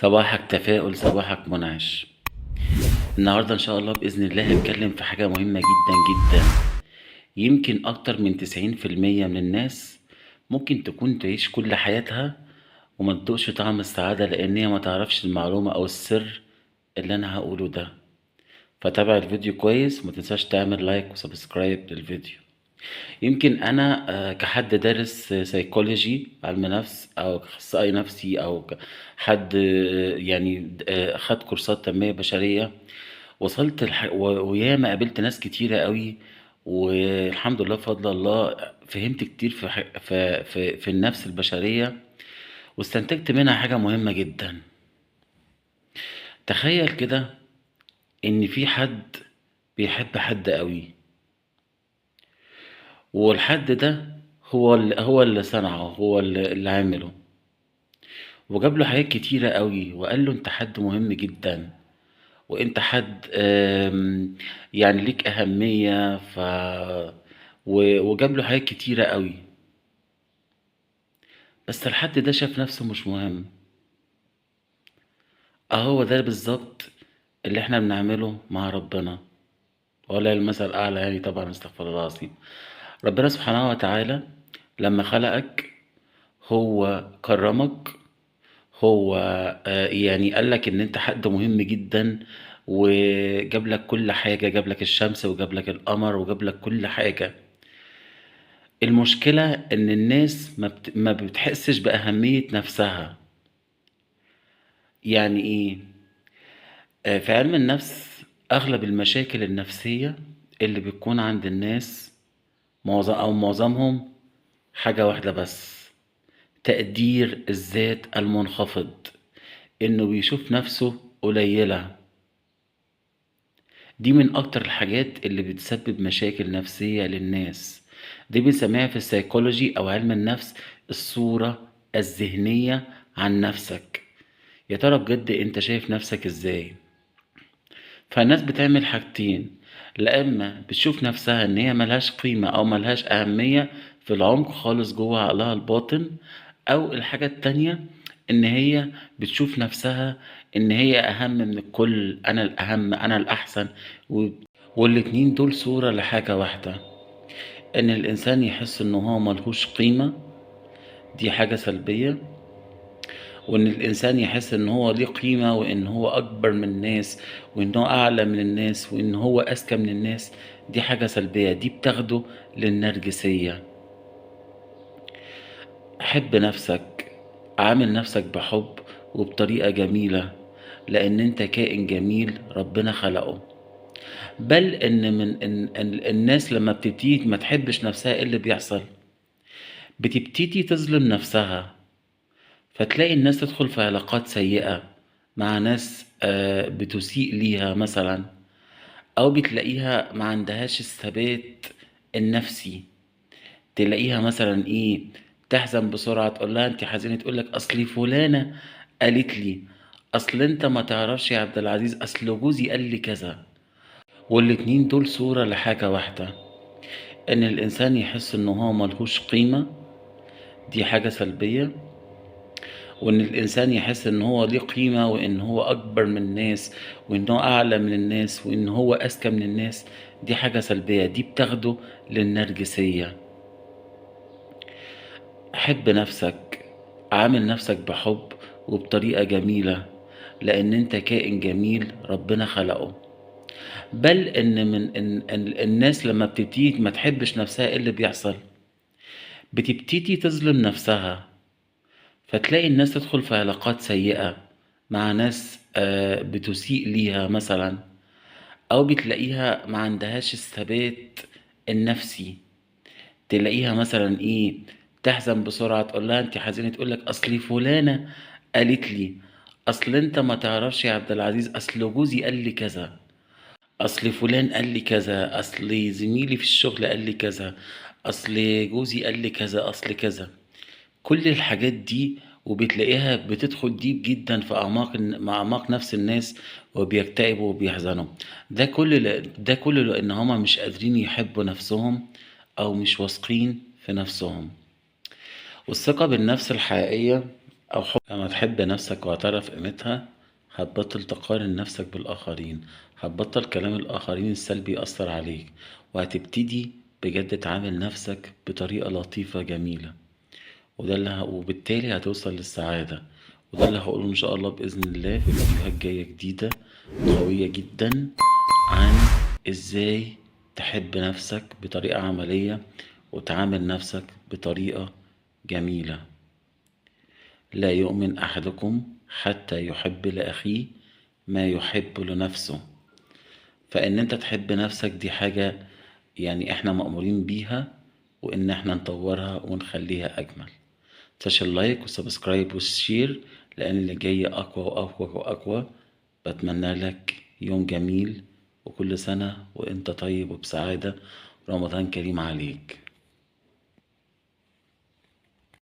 صباحك تفاؤل، صباحك منعش. النهاردة إن شاء الله بإذن الله هنتكلم في حاجة مهمة جدا جدا. يمكن أكتر من 90% من الناس ممكن تكون تعيش كل حياتها وما تدوقش طعم السعادة لأن هي ما تعرفش المعلومة أو السر اللي أنا هقوله ده. فتابع الفيديو كويس، وما تنساش تعمل لايك وسبسكرايب للفيديو. يمكن أنا كحد دارس سيكولوجي علم نفس أو أخصائي نفسي أو حد يعني خد كورسات تنمية بشرية. وصلت وياما قابلت ناس كتيرة قوي، والحمد لله بفضل الله فهمت كتير في النفس البشرية، واستنتجت منها حاجة مهمة جدا. تخيل كده إن في حد بيحب حد قوي، والحد ده هو اللي صنعه، هو اللي عمله، وجاب له حاجات كتيرة قوي، وقال له انت حد مهم جدا، وانت حد يعني ليك أهمية وجاب له حاجات كتيرة قوي. بس الحد ده شاف نفسه مش مهم. اهو ده بالظبط اللي احنا بنعمله مع ربنا، ولا المثل الأعلى يعني، طبعا استغفر الله العظيم. ربنا سبحانه وتعالى لما خلقك هو كرمك، هو يعني قال لك ان انت حد مهم جدا، وجاب لك كل حاجة، جاب لك الشمس وجاب لك القمر وجاب لك كل حاجة. المشكلة ان الناس ما بتحسش بأهمية نفسها. يعني ايه؟ في علم النفس اغلب المشاكل النفسية اللي بتكون عند الناس، معظمهم حاجة واحدة بس: تقدير الذات المنخفض، انه بيشوف نفسه قليلة. دي من أكتر الحاجات اللي بتسبب مشاكل نفسية للناس. دي بنسميها في السيكولوجي أو علم النفس الصورة الذهنية عن نفسك. يا ترى بجد أنت شايف نفسك إزاي؟ فالناس بتعمل حاجتين: لا إما بتشوف نفسها إن هي ملهاش قيمة أو ملهاش أهمية في العمق خالص جوه عقلها الباطن، أو الحاجة التانية إن هي بتشوف نفسها إن هي أهم من الكل، أنا الأهم، أنا الأحسن. والاتنين دول صورة لحاجة واحدة: إن الإنسان يحس إن هو ملهوش قيمة، دي حاجة سلبية. وإن الإنسان يحس إن هو ليه قيمة، وإن هو أكبر من الناس، وإن هو أعلى من الناس، وإن هو أذكى من الناس، دي حاجة سلبية. دي بتاخده للنرجسية. حب نفسك، عامل نفسك بحب وبطريقة جميلة، لأن أنت كائن جميل ربنا خلقه. بل إن إن الناس لما بتبتدي ما تحبش نفسها، إيه اللي بيحصل؟ بتبتدي تظلم نفسها، فتلاقي الناس تدخل في علاقات سيئة مع ناس بتسيء ليها مثلا، أو بتلاقيها ما عندهاش الثبات النفسي. تلاقيها مثلا إيه، تحزن بسرعة، تقول لها أنت حزينة، تقول لك أصلي فلانة قالت لي، أصل أنت ما تعرفش يا عبد العزيز، أصل جوزي قال لي كذا. والاتنين دول صورة لحاجة واحدة: إن الإنسان يحس إن هو ملهوش قيمة، دي حاجة سلبية. وإن الإنسان يحس إن هو ليه قيمة، وإن هو أكبر من الناس، وإن هو أعلى من الناس، وإن هو أذكى من الناس، دي حاجة سلبية. دي بتاخده للنرجسية. حب نفسك، عامل نفسك بحب وبطريقة جميلة، لأن أنت كائن جميل ربنا خلقه. بل إن إن الناس لما بتبتدي ما تحبش نفسها، إيه اللي بيحصل؟ بتبتدي تظلم نفسها، فتلاقي الناس تدخل في علاقات سيئة مع ناس بتسيء ليها مثلا، أو بتلاقيها ما عندهاش الثبات النفسي. تلاقيها مثلا إيه، تحزن بسرعة، تقول لها أنت حزينة، تقول لك أصلي فلانة قالت لي، أصل أنت ما تعرفش يا عبد العزيز، أصل جوزي قال لي كذا، أصل فلان قال لي كذا، أصل زميلي في الشغل قال لي كذا، أصل جوزي قال لي كذا، أصل كذا. كل الحاجات دي، وبتلاقيها بتدخل ديب جدا في مع أعماق نفس الناس، وبيكتئبوا وبيحزنوا. ده كله لأن هما مش قادرين يحبوا نفسهم، أو مش واثقين في نفسهم. والثقة بالنفس الحقيقية أو حب. لما تحب نفسك واعترف قيمتها هتبطل تقارن نفسك بالآخرين، هتبطل كلام الآخرين السلبي يأثر عليك، وهتبتدي بجد تعامل نفسك بطريقة لطيفة جميلة. وبالتالي هتوصل للسعادة. وده اللي هقوله إن شاء الله بإذن الله في فيديوهات جاية جديدة قوية جدا عن إزاي تحب نفسك بطريقة عملية وتعامل نفسك بطريقة جميلة. لا يؤمن أحدكم حتى يحب لأخيه ما يحب لنفسه. فإن أنت تحب نفسك دي حاجة يعني إحنا مأمورين بيها، وإن إحنا نطورها ونخليها أجمل. تنساش اللايك وسبسكرايب والشير، لأن اللي جاي أقوى وأقوى وأقوى. بتمنى لك يوم جميل، وكل سنة وإنت طيب وبسعادة. رمضان كريم عليك.